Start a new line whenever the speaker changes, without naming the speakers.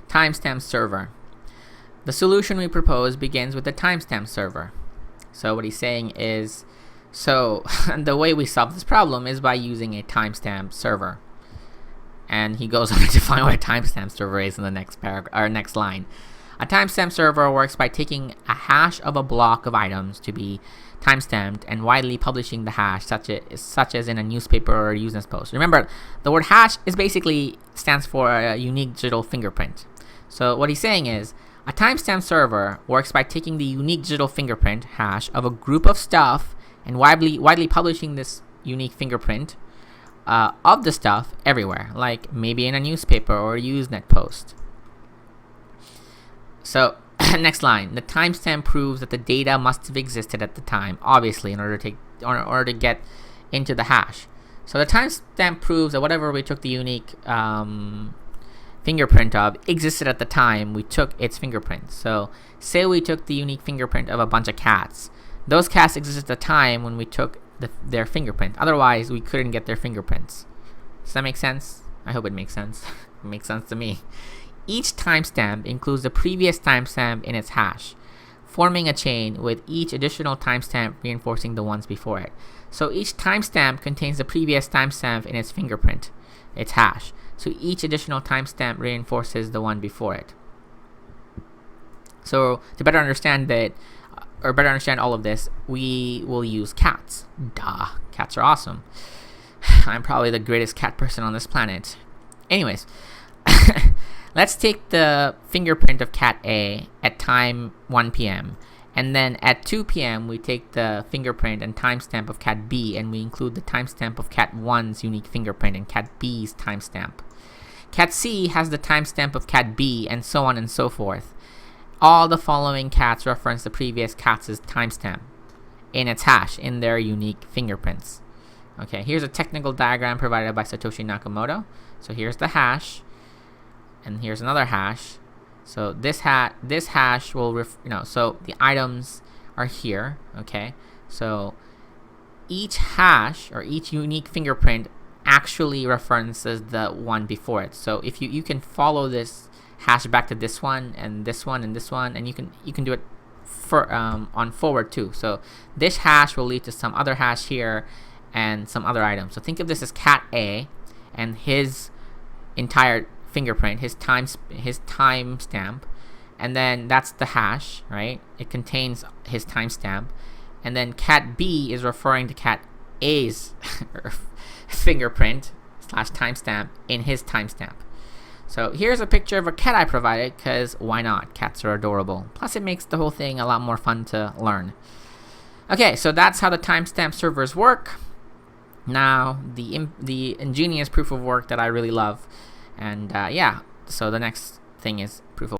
timestamp server. The solution we propose begins with the timestamp server. So what he's saying is, the way we solve this problem is by using a timestamp server. And he goes on to define what a timestamp server is in the next paragraph or next line. A timestamp server works by taking a hash of a block of items to be timestamped and widely publishing the hash, such as in a newspaper or a Usenet post. Remember, the word hash is basically stands for a unique digital fingerprint. So what he's saying is, a timestamp server works by taking the unique digital fingerprint hash of a group of stuff and widely publishing this unique fingerprint of the stuff everywhere, like maybe in a newspaper or a Usenet post. So next line, the timestamp proves that the data must have existed at the time, obviously, in order to get into the hash. So the timestamp proves that whatever we took the unique fingerprint of existed at the time we took its fingerprint. So say we took the unique fingerprint of a bunch of cats. Those cats existed at the time when we took their fingerprint. Otherwise, we couldn't get their fingerprints. Does that make sense? I hope it makes sense. It makes sense to me. Each timestamp includes the previous timestamp in its hash, forming a chain with each additional timestamp reinforcing the ones before it. So each timestamp contains the previous timestamp in its fingerprint, its hash. So each additional timestamp reinforces the one before it. So to better understand all of this, we will use cats. Duh, cats are awesome. I'm probably the greatest cat person on this planet. Anyways, let's take the fingerprint of cat A at time 1 p.m. and then at 2 p.m. we take the fingerprint and timestamp of cat B, and we include the timestamp of cat 1's unique fingerprint and cat B's timestamp. Cat C has the timestamp of cat B, and so on and so forth. All the following cats reference the previous cat's timestamp in its hash in their unique fingerprints. Okay, here's a technical diagram provided by Satoshi Nakamoto. So here's the hash, and here's another hash. So this hash will so the items are here. Okay, so each hash or each unique fingerprint actually references the one before it. So if you can follow this hash back to this one and this one and this one, and you can do it for on forward too. So this hash will lead to some other hash here and some other items. So think of this as cat A and his entire fingerprint, his timestamp, and then that's the hash, right? It contains his timestamp, and then cat B is referring to cat A's fingerprint / timestamp in his timestamp. So here's a picture of a cat I provided, because why not? Cats are adorable. Plus it makes the whole thing a lot more fun to learn. Okay, so that's how the timestamp servers work. Now the ingenious proof of work that I really love. And so the next thing is proof of